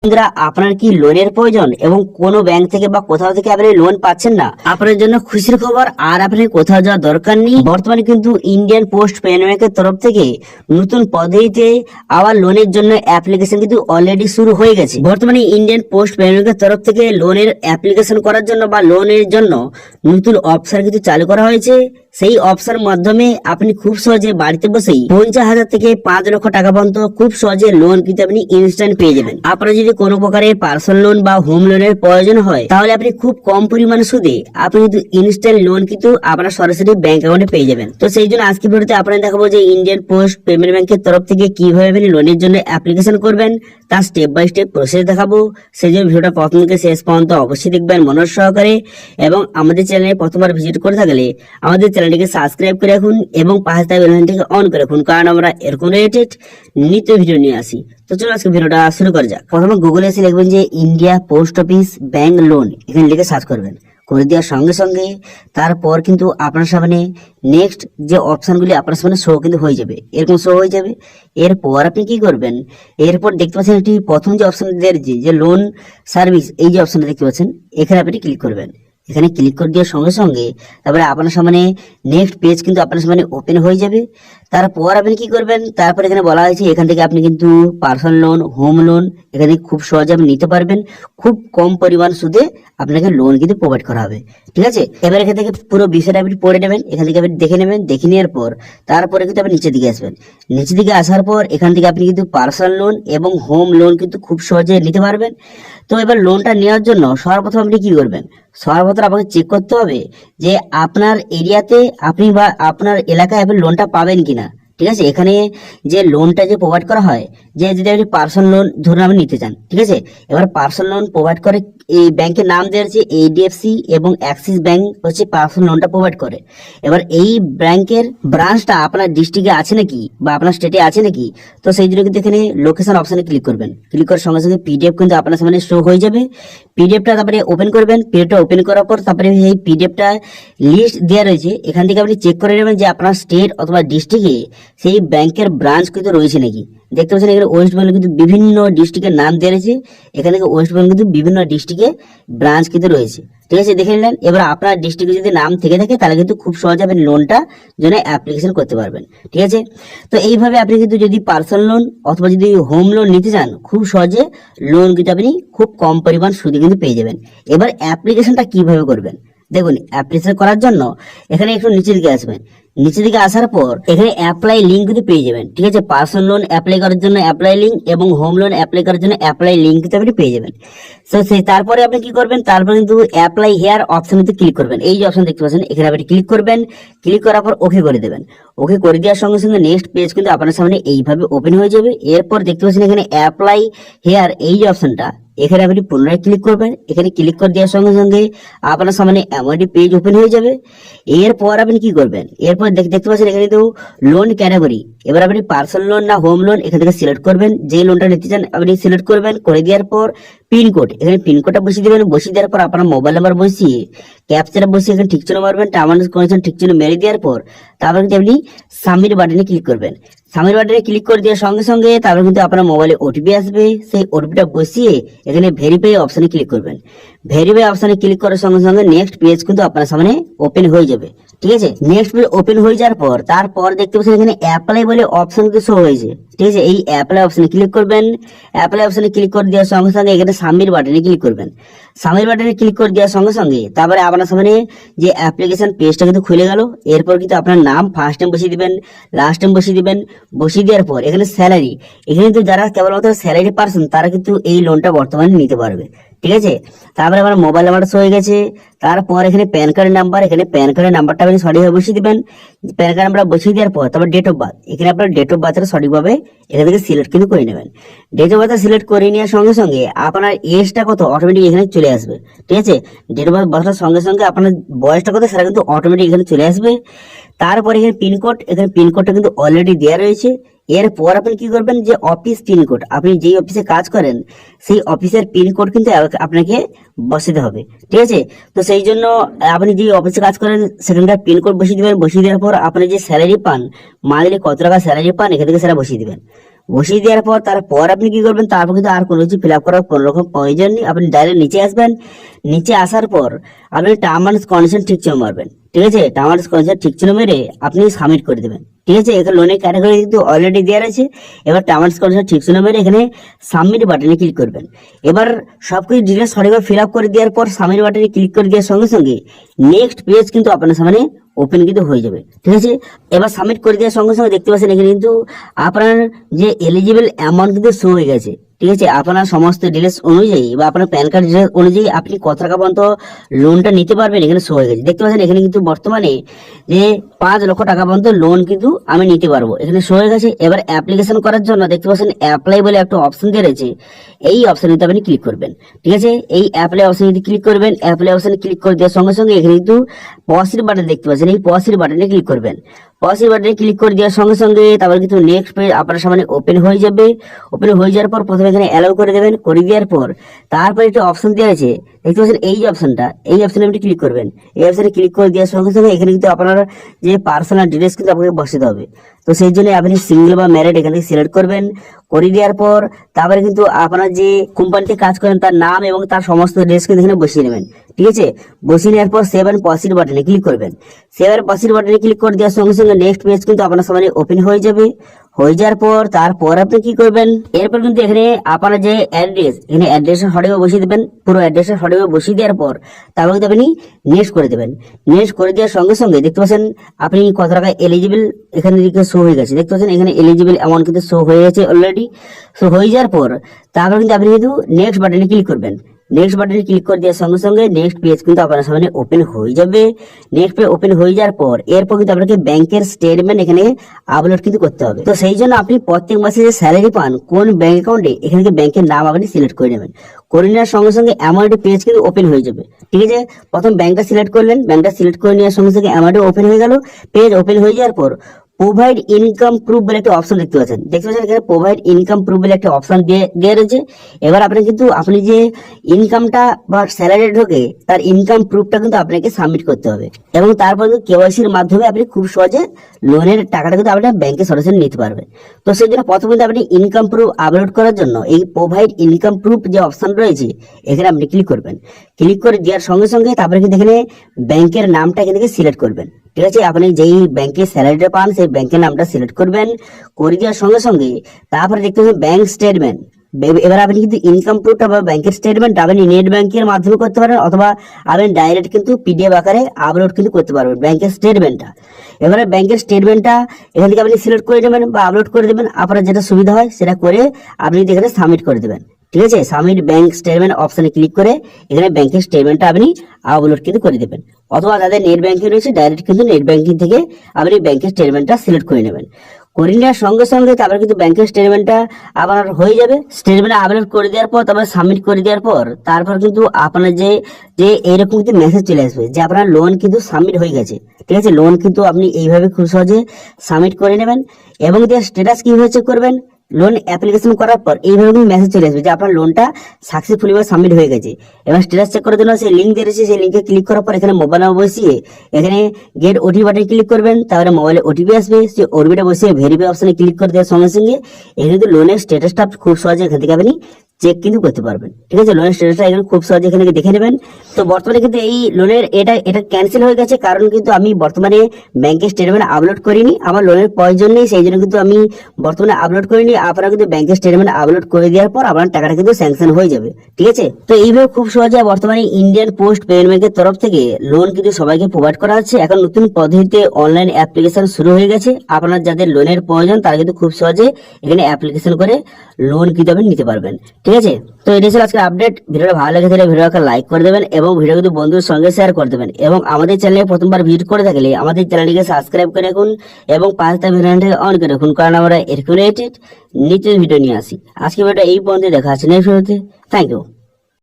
বন্ধুরা, আপনার কি লোনের প্রয়োজন এবং কোনো ব্যাংক থেকে বা কোথাও থেকে আপনি লোন পাচ্ছেন না? আপনার জন্য খুশির খবর, আর আপনি কোথাও যাওয়ার দরকার নেই। বর্তমানে কিন্তু ইন্ডিয়ান পোস্ট পেমেন্ট ব্যাংকের তরফ থেকে নতুন পদ্ধতিতে আবার লোনের জন্য অ্যাপ্লিকেশন কিন্তু অলরেডি শুরু হয়ে গেছে। বর্তমানে ইন্ডিয়ান পোস্ট পেমেন্ট ব্যাংকের তরফ থেকে লোনের অ্যাপ্লিকেশন করার জন্য বা লোনের জন্য নতুন অপশন কিন্তু চালু করা হয়েছে। সেই অপশন মাধ্যমে আপনি খুব সহজে বাড়িতে বসেই 50,000 থেকে 5 লক্ষ টাকা পর্যন্ত খুব সহজে লোন কিন্তু আপনি ইনস্ট্যান্ট পেয়ে যাবেন। আপনার যদি কোনো প্রকারের পার্সোনাল লোন বা হোম লোনের প্রয়োজন হয়, তাহলে আপনি খুব কম পরিমাণ সুদে আপনি কিন্তু ইনস্ট্যান্ট লোন কিন্তু আপনার সরাসরি ব্যাংক অ্যাকাউন্টে পেয়ে যাবেন। তো সেই জন্য আজকে ভিডিওতে আপনাদের দেখাবো যে ইন্ডিয়ান পোস্ট পেমেন্ট ব্যাংকের তরফ থেকে কিভাবে আপনি লোনের জন্য অ্যাপ্লিকেশন করবেন, তার স্টেপ বাই স্টেপ প্রসেস দেখাবো। সেই জন্য ভিডিওটা প্রথম থেকে শেষ পর্যন্ত অবশ্যই দেখবেন মনোযোগ সহকারে, এবং আমাদের চ্যানেলে প্রথমবার ভিজিট করে থাকলে আমাদের চ্যানেলটিকে সাবস্ক্রাইব করে রাখুন এবং পাশে থাকা বেল আইকনটিকে অন করে রাখুন, কারণ আমরা এরকম রিলেটেড নিত্য ভিডিও নিয়ে আসি। তো চলো আজকে ভিডিওটা শুরু করা যাক। প্রথমে গুগলে এসে লিখবেন যে India post office bank loan, এখানে লিখে সার্চ করবেন। করে দেওয়ার সঙ্গে সঙ্গে তারপর কিন্তু আপনার সামনে নেক্সট যে অপশনগুলি আপনার সামনে শো কিন্তু হয়ে যাবে, এরকম শো হয়ে যাবে। এরপর আপনি কি করবেন, এরপর দেখতে পাচ্ছেন এটি প্রথম যে অপশন যে লোন সার্ভিস, এই যে অপশনটা দেখতে পাচ্ছেন, এখানে আপনি ক্লিক করবেন। এখানে ক্লিক করে দেওয়ার সঙ্গে সঙ্গে তারপরে আপনার সামনে নেক্সট পেজ কিন্তু আপনার সামনে ওপেন হয়ে যাবে। তারপর আপনি কি করবেন, তারপর এখানে বলা হয়েছে এখান থেকে আপনি কিন্তু পার্সোনাল লোন, হোম লোন এখানে খুব সহজে আপনি নিতে পারবেন। খুব কম পরিমাণ সুদে আপনাকে লোন কিন্তু প্রোভাইড করা হবে, ঠিক আছে। এবার এখান থেকে পুরো বিষয়টা আপনি পড়ে নেবেন, এখান থেকে আপনি দেখে নেবেন। দেখে নেওয়ার পর তারপরে কিন্তু আপনি নিচের দিকে আসবেন। নিচের দিকে আসার পর এখান থেকে আপনি কিন্তু পার্সোনাল লোন এবং হোম লোন কিন্তু খুব সহজে নিতে পারবেন। তো এবার লোনটা নেওয়ার জন্য সর্বপ্রথম আপনি কি করবেন, সর্বপ্রথম আপনাকে চেক করতে হবে যে আপনার এরিয়াতে আপনি বা আপনার এলাকায় আপনি লোনটা পাবেন কিনা, ঠিক আছে। এখানে যে লোনটা যে প্রোভাইড করা হয়, যে যদি আপনি পার্সোনাল লোন ধরুন আপনি নিতে চান, ঠিক আছে। এবার পার্সোনাল লোন প্রোভাইড করে এই ব্যাংকের নাম দেওয়া আছে এইচডিএফসি এবং অ্যাক্সিস ব্যাংক হচ্ছে পার্সোনাল লোনটা প্রোভাইড করে। এবার এই ব্যাংকের ব্রাঞ্চটা আপনার ডিস্ট্রিক্টে আছে নাকি বা আপনার স্টেটে আছে নাকি, তো সেই জন্য কিন্তু এখানে লোকেশন অপশনে ক্লিক করবেন। ক্লিক করার সঙ্গে সঙ্গে পিডিএফ কিন্তু আপনার সামনে শো হয়ে যাবে। পিডিএফটা তারপরে ওপেন করবেন। পিডিএফটা ওপেন করার পর তারপরে এই পিডিএফটা লিস্ট দেওয়া রয়েছে, এখান থেকে আপনি চেক করে নেবেন যে আপনার স্টেট অথবা ডিস্ট্রিক্টে সেই ব্যাংকের ব্রাঞ্চ কিন্তু রয়েছে নাকি। দেখতে পাচ্ছেন এখানে ওয়েস্ট বেঙ্গল কিন্তু বিভিন্ন ডিস্ট্রিক্টের নাম দেওয়া রয়েছে, এখানে ওয়েস্ট বেঙ্গল কিন্তু বিভিন্ন ডিস্ট্রিক্টে ব্রাঞ্চ কিন্তু রয়েছে, ঠিক আছে। দেখে নিলেন। এবার আপনার ডিস্ট্রিক্টে যদি নাম থেকে থাকে তাহলে কিন্তু খুব সহজে আপনি লোনটা জন্য অ্যাপ্লিকেশন করতে পারবেন, ঠিক আছে। তো এইভাবে আপনি কিন্তু যদি পার্সোনাল লোন অথবা যদি হোম লোন নিতে চান, খুব সহজে লোন কিন্তু আপনি খুব কম পরিমাণ সুদে কিন্তু পেয়ে যাবেন। এবার অ্যাপ্লিকেশনটা কিভাবে করবেন, দেখুন অ্যাপ্লিকেশন করার জন্য এখানে একটু নিচের দিকে আসবেন। নিচের দিকে আসার পর এখানে অ্যাপ্লাই লিঙ্ক কিন্তু পেয়ে যাবেন, ঠিক আছে। পার্সোনাল লোন অ্যাপ্লাই করার জন্য অ্যাপ্লাই লিঙ্ক এবং হোম লোন অ্যাপ্লাই করার জন্য অ্যাপ্লাই লিঙ্ক কিন্তু আপনি পেয়ে যাবেন। তো সেই তারপরে আপনি কি করবেন, তারপরে কিন্তু অ্যাপ্লাই হেয়ার অপশন কিন্তু ক্লিক করবেন। এই যে অপশন দেখতে পাচ্ছেন এখানে আপনি ক্লিক করবেন। ক্লিক করার পর ওকে করে দেবেন। ওকে করে দেওয়ার সঙ্গে সঙ্গে নেক্সট পেজ কিন্তু আপনার সামনে এইভাবে ওপেন হয়ে যাবে। এরপর দেখতে পাচ্ছেন এখানে অ্যাপ্লাই হেয়ার এই যে অপশনটা, এখানে আপনি পুনরায় ক্লিক করবেন। এখানে ক্লিক করে দেওয়ার সঙ্গে সঙ্গে আপনার সামনে এমন একটি পেজ ওপেন হয়ে যাবে। এরপর আপনি কি করবেন, এরপর দেখতে পাচ্ছেন এখানে তো লোন ক্যাটাগরি। এবার আপনি পার্সোনাল লোন না হোম লোন এখান থেকে সিলেক্ট করবেন, যে লোনটা নিতে চান আপনি সিলেক্ট করবেন। করে দেওয়ার পর পিনকোড, এখানে পিনকোডটা বসিয়ে দেবেন। বসিয়ে দেওয়ার পর আপনার মোবাইল নাম্বার বসিয়ে ক্যাপচাটা বসিয়ে এখানে ঠিক চিহ্ন মারবেন। টার্মিনাল কন্ডিশন ঠিক চিহ্ন মেরে দেওয়ার পর তারপর কিন্তু আপনি সাবমিট বাটনে ক্লিক করবেন। সাবমিট বাটনে ক্লিক করে দেওয়ার সঙ্গে সঙ্গে তারপর কিন্তু আপনার মোবাইলে ওটিপি আসবে। সেই ওটিপিটা বসিয়ে এখানে ভেরিফাই অপশনে ক্লিক করবেন। ভেরিফাই অপশনে ক্লিক করার সঙ্গে সঙ্গে নেক্সট পেজ কিন্তু আপনার সামনে ওপেন হয়ে যাবে, ঠিক আছে। নেক্সট পেজ ওপেন হয়ে যাওয়ার পর তারপর দেখতে পাচ্ছেন এখানে অ্যাপ্লাই বলে অপশন কিন্তু শো হয়েছে, ঠিক আছে। এই অ্যাপ্লাই অপশনে ক্লিক করবেন। অ্যাপ্লাই অপশনে ক্লিক করে দেওয়ার সঙ্গে সঙ্গে এখানে সাবমিট বাটনে ক্লিক করবেন। সাবমিট বাটনে ক্লিক করে দেওয়ার সঙ্গে সঙ্গে তারপরে আপনার সামনে যে অ্যাপ্লিকেশন পেজটা কিন্তু খুলে গেল। এরপর কিন্তু আপনার নাম ফার্স্ট টাইম বসিয়ে দিবেন, লাস্ট টাইম বসিয়ে দিবেন। বসিয়ে দেওয়ার পর এখানে স্যালারি, এখানে কিন্তু যারা কেবলমাত্র স্যালারি পার্সন তারা কিন্তু এই লোনটা বর্তমানে নিতে পারবে, ঠিক আছে। তারপরে আমার মোবাইল নাম্বারটা শো হয়ে গেছে। তারপর এখানে প্যান কার্ডের নাম্বার, এখানে প্যান কার্ডের নাম্বারটা আপনি সঠিকভাবে বসিয়ে দিবেন। প্যান কার্ড নাম্বার বসিয়ে দেওয়ার পর তারপর ডেট অফ বার্থ, এখানে আপনার ডেট অফ বার্থটা সঠিকভাবে এখান থেকে সিলেক্ট কিন্তু করে নেবেন। ডেট অফ বার্থ সিলেক্ট করে নেওয়ার সঙ্গে সঙ্গে আপনার এজটা কত অটোমেটিক এখানে চলে আসবে, ঠিক আছে। ডেট অফ বার্থ বসার সঙ্গে সঙ্গে আপনার বয়সটা কত সেটা কিন্তু অটোমেটিক এখানে চলে আসবে। তারপরে এখানে পিনকোড, এখানে পিনকোডটা কিন্তু অলরেডি দেওয়া রয়েছে। এরপর আপনি কি করবেন, যে অফিস পিনকোড, আপনি যেই অফিসে কাজ করেন সেই অফিসের পিনকোড কিন্তু আপনাকে বসাতে হবে, ঠিক আছে। তো সেই জন্য আপনি যে অফিসে কাজ করেন সেখানকার পিনকোড বসিয়ে দিবেন। বসিয়ে দেওয়ার পর আপনি যে স্যালারি পান, মান্থলি কত টাকা স্যালারি পান এখান থেকে সেটা বসিয়ে দিবেন। বসিয়ে দেওয়ার পর তারপর আপনি কি করবেন, তারপর কিন্তু আর কোনো কিছু ফিল আপ করার কোনো রকম প্রয়োজন নেই। আপনি ডাইরেক্ট নিচে আসবেন, নিচে আসার পর আপনি টার্ম অ্যান্ড কন্ডিশন ঠিক চিহ্ন মারবেন। ঠিক আছে, টার্ম অ্যান্ড কন্ডিশন ঠিক চিহ্ন মেরে আপনি সাবমিট করে দেবেন। ঠিক আছে, এখানে লোনের ক্যাটাগরি কিন্তু অলরেডি দেওয়া আছে। এবার টার্ম অ্যান্ড কন্ডিশন ঠিক চিহ্ন মেরে এখানে সাবমিট বাটনে ক্লিক করবেন। এবার সবকিছু ডিটেলস সঠিকভাবে ফিল আপ করে দেওয়ার পর সাবমিট বাটনে ক্লিক করে দেওয়ার সঙ্গে সঙ্গে নেক্সট পেজ কিন্তু আপনার সামনে ওপেন কিন্তু হয়ে যাবে। ঠিক আছে, এবার সাবমিট করে দেওয়ার সঙ্গে সঙ্গে দেখতে পাচ্ছেন এখানে কিন্তু আপনার যে এলিজিবল অ্যামাউন্ট কিন্তু শো হয়ে গেছে। ঠিক আছে, আপনার সমস্ত ডিটেলস অনুযায়ী বা আপনার প্যান কার্ড ডিটেলস অনুযায়ী আপনি কত টাকা পর্যন্ত লোনটা নিতে পারবেন এখানে শো হয়ে গেছে। দেখতে পাচ্ছেন এখানে কিন্তু বর্তমানে যে 5 লক্ষ টাকা পর্যন্ত লোন কিন্তু আমি নিতে পারবো এখানে শো হয়ে গেছে। এবার অ্যাপ্লিকেশন করার জন্য দেখতে পাচ্ছেন অ্যাপ্লাই বলে একটা অপশন দিয়ে রয়েছে, এই অপশনে আপনি ক্লিক করবেন। ঠিক আছে, এই অ্যাপ্লাই অপশনে যদি ক্লিক করবেন, অ্যাপ্লাই অপশনে ক্লিক করে দেওয়ার সঙ্গে সঙ্গে এখানে কিন্তু পজিটিভ বাটন দেখতে পাচ্ছেন, এই পজিটিভ বাটনে ক্লিক করবেন। পজিটিভ বাটনে ক্লিক করে দেওয়ার সঙ্গে সঙ্গে তারপর কিন্তু নেক্সট পেজ আপনার সামনে ওপেন হয়ে যাবে। ওপেন হয়ে যাওয়ার পর প্রথমে এখানে অ্যালাউ করে দেবেন, করে দেওয়ার পর তারপর একটা অপশন দেওয়া আছে দেখতে পাচ্ছেন, এই যে অপশনটা, এই অপশনে আপনি ক্লিক করবেন। এই অপশনে ক্লিক করে দেওয়ার সঙ্গে সঙ্গে এখানে কিন্তু আপনার যে পার্সোনাল ডিটেলস কিন্তু আপনাকে বসাতে হবে। তো সেই জন্য আপনি সিঙ্গেল বা ম্যারিড এখান থেকে সিলেক্ট করবেন। করে দেওয়ার পর তারপরে কিন্তু আপনার যে কোম্পানিতে কাজ করেন তার নাম এবং তার সমস্ত ডিটেলস কিন্তু এখানে বসিয়ে নেবেন। ঠিক আছে, বসিয়ে নেওয়ার পর সেভ এন্ড প্রসিড বাটনে ক্লিক করবেন। সেভ এন্ড প্রসিড বাটনে ক্লিক করে দেওয়ার সঙ্গে সঙ্গে নেক্সট পেজ কিন্তু আপনার সামনে ওপেন হয়ে যাবে। হয়ে যাওয়ার পর তারপর আপনি কি করবেন, এরপর কিন্তু এখানে আপনার যে অ্যাড্রেস, এখানে অ্যাড্রেসটা সঠিকভাবে বসিয়ে দেবেন। পুরো অ্যাড্রেসটা সঠিকভাবে বসিয়ে দেওয়ার পর তারপর কিন্তু আপনি নেক্সট করে দেবেন। নেক্সট করে দেওয়ার সঙ্গে সঙ্গে দেখতে পাচ্ছেন আপনি কত টাকা এলিজিবল এখানে শো হয়ে গেছে। দেখতে পাচ্ছেন এখানে এলিজিবল অ্যামাউন্ট কিন্তু শো হয়ে গেছে অলরেডি। শো হয়ে যাওয়ার পর তারপর কিন্তু আপনি কিন্তু নেক্সট বাটনে ক্লিক করবেন। নেক্সট বাটনে ক্লিক করে দেওয়ার সঙ্গে সঙ্গে নেক্সট পেজ কিন্তু আপনার সামনে ওপেন হয়ে যাবে। নেক্সট পেজ ওপেন হয়ে যাওয়ার পর এরপর কিন্তু আপনাকে ব্যাংকের স্টেটমেন্ট এখানে আপলোড কিন্তু করতে হবে। তো সেই জন্য আপনি প্রত্যেক মাসে যে স্যালারি পান কোন ব্যাংক অ্যাকাউন্টে, এখানে ব্যাংকের নাম আপনি সিলেক্ট করে নেবেন। করে নেওয়ার সঙ্গে সঙ্গে অ্যামাউন্ট পেজ কিন্তু ওপেন হয়ে যাবে। ঠিক আছে, প্রথম ব্যাংকটা সিলেক্ট করলেন, ব্যাংকটা সিলেক্ট করে নেওয়ার সঙ্গে সঙ্গে অ্যামাউন্ট ওপেন হয়ে গেল। পেজ ওপেন হয়ে যাওয়ার পর প্রোভাইড ইনকাম প্রুফ বলে একটা অপশন দেখতে পাচ্ছেন। এখানে প্রোভাইড ইনকাম প্রুফ বলে একটা অপশন দিয়ে রয়েছে। এবার আপনি কিন্তু আপনি যে ইনকামটা বা স্যালারি ঢোকে তার ইনকাম প্রুফটা কিন্তু আপনাকে সাবমিট করতে হবে এবং তারপর কেওয়াইসির মাধ্যমে আপনি খুব সহজে লোনের টাকাটা কিন্তু আপনার ব্যাংকে সরাসরি নিতে পারবেন। তো সেই জন্য প্রথমে আপনি ইনকাম প্রুফ আপলোড করার জন্য এই প্রোভাইড ইনকাম প্রুফ যে অপশন রয়েছে এখানে আপনি ক্লিক করবেন। ক্লিক করে দেওয়ার সঙ্গে সঙ্গে তারপরে কিন্তু এখানে ব্যাংকের নামটা এখান থেকে সিলেক্ট করবেন। ঠিক আছে, আপনি যেই ব্যাংকে স্যালারিটা পান সেই ব্যাংকের নামটা সিলেক্ট করবেন। করে দেওয়ার সঙ্গে সঙ্গে তারপরে দেখতে পাবেন ব্যাংক স্টেটমেন্ট। এবার আপনি কিন্তু ইনকাম প্রুফটা বা ব্যাংকের স্টেটমেন্ট আপনি নেট ব্যাংকের মাধ্যমে করতে পারেন অথবা আপনি ডাইরেক্ট কিন্তু পিডিএফ আকারে আপলোড কিন্তু করতে পারবেন ব্যাংকের স্টেটমেন্টটা। এবারে ব্যাংকের স্টেটমেন্টটা এখান থেকে আপনি সিলেক্ট করে নেবেন বা আপলোড করে দেবেন, আপনার যেটা সুবিধা হয় সেটা করে আপনি এখানে সাবমিট করে দেবেন। ঠিক আছে, সাবমিট ব্যাংক স্টেটমেন্ট অপশনে ক্লিক করে এখানে ব্যাংকের স্টেটমেন্টটা আপনি আপলোড কিন্তু করে দেবেন অথবা যাদের নেট ব্যাংকিং রয়েছে ডাইরেক্ট কিন্তু নেট ব্যাংকিং থেকে আপনি ব্যাংকের স্টেটমেন্টটা সিলেক্ট করে নেবেন। করে নেওয়ার সঙ্গে সঙ্গে তারপর কিন্তু ব্যাংকের স্টেটমেন্টটা আপনার হয়ে যাবে। স্টেটমেন্ট আপলোড করে দেওয়ার পর তারপর সাবমিট করে দেওয়ার পর তারপর কিন্তু আপনার যে যে এইরকম কিন্তু মেসেজ চলে আসবে যে আপনার লোন কিন্তু সাবমিট হয়ে গেছে। ঠিক আছে, লোন কিন্তু আপনি এইভাবে খুব সহজে সাবমিট করে নেবেন এবং এর স্ট্যাটাস কিভাবে চেক করবেন, লোন অ্যাপ্লিকেশন করার পর এইভাবে মেসেজ চলে আসবে যে আপনার লোনটা সাকসেসফুলি সাবমিট হয়ে গেছে। এবার স্ট্যাটাস চেক করার জন্য সেই লিঙ্ক দিয়েছে, সেই লিঙ্কে ক্লিক করার পর এখানে মোবাইল নাম্বার বসিয়ে এখানে গেট ওটিপি বাটনে ক্লিক করবেন। তারপরে মোবাইলে ওটিপি আসবে, সেই ওটিপিটা বসিয়ে ভেরিফাই অপশনে ক্লিক করে দেওয়ার সঙ্গে সঙ্গে এখানে কিন্তু লোনের স্ট্যাটাসটা খুব সহজে এখান থেকে আপনি চেক কিন্তু করতে পারবেন। ঠিক আছে, লোনের স্ট্যাটাসটা এখানে খুব সহজে এখানে দেখে নেবেন। তো বর্তমানে কিন্তু এই লোনের এটা ক্যান্সেল হয়ে গেছে, কারণ কিন্তু আমি বর্তমানে ব্যাংকের স্টেটমেন্ট আপলোড করিনি, আমার লোনের প্রয়োজন নেই, সেই জন্য কিন্তু আমি বর্তমানে আপলোড করিনি। আপনারা কিন্তু ব্যাংকের স্টেটমেন্ট আপলোড করে দেওয়ার পর আপনার টাকাটা কিন্তু স্যাংশন হয়ে যাবে। ঠিক আছে, তো এইভাবে খুব সহজে বর্তমানে ইন্ডিয়ান পোস্ট পেমেন্ট ব্যাংকের তরফ থেকে লোন কিন্তু সবাইকে প্রোভাইড করা হচ্ছে। এখন নতুন পদ্ধতিতে অনলাইন অ্যাপ্লিকেশন শুরু হয়ে গেছে। আপনার যাদের লোনের প্রয়োজন তারা কিন্তু খুব সহজে এখানে অ্যাপ্লিকেশন করে লোন কিন্তু আপনি নিতে পারবেন। ঠিক আছে, তো এটা ছিল আজকে আপডেট। ভিডিওটা ভালো লেগে থাকলে ভিডিওকে লাইক করে দেবেন এবং ভিডিও কিন্তু বন্ধুদের সঙ্গে শেয়ার করে দেবেন এবং আমাদের চ্যানেলে প্রথমবার ভিজিট করে থাকলে আমাদের চ্যানেলটিকে সাবস্ক্রাইব করে রাখুন এবং পাঁচটা ভিডিওটাকে অন করে রাখুন, কারণ আমরা এরকম রিলেটেড নিত্য ভিডিও নিয়ে আসি। আজকে ভিডিওটা এই পর্যন্ত দেখা আছে নেক্সট ভিডিওতে। Thank you.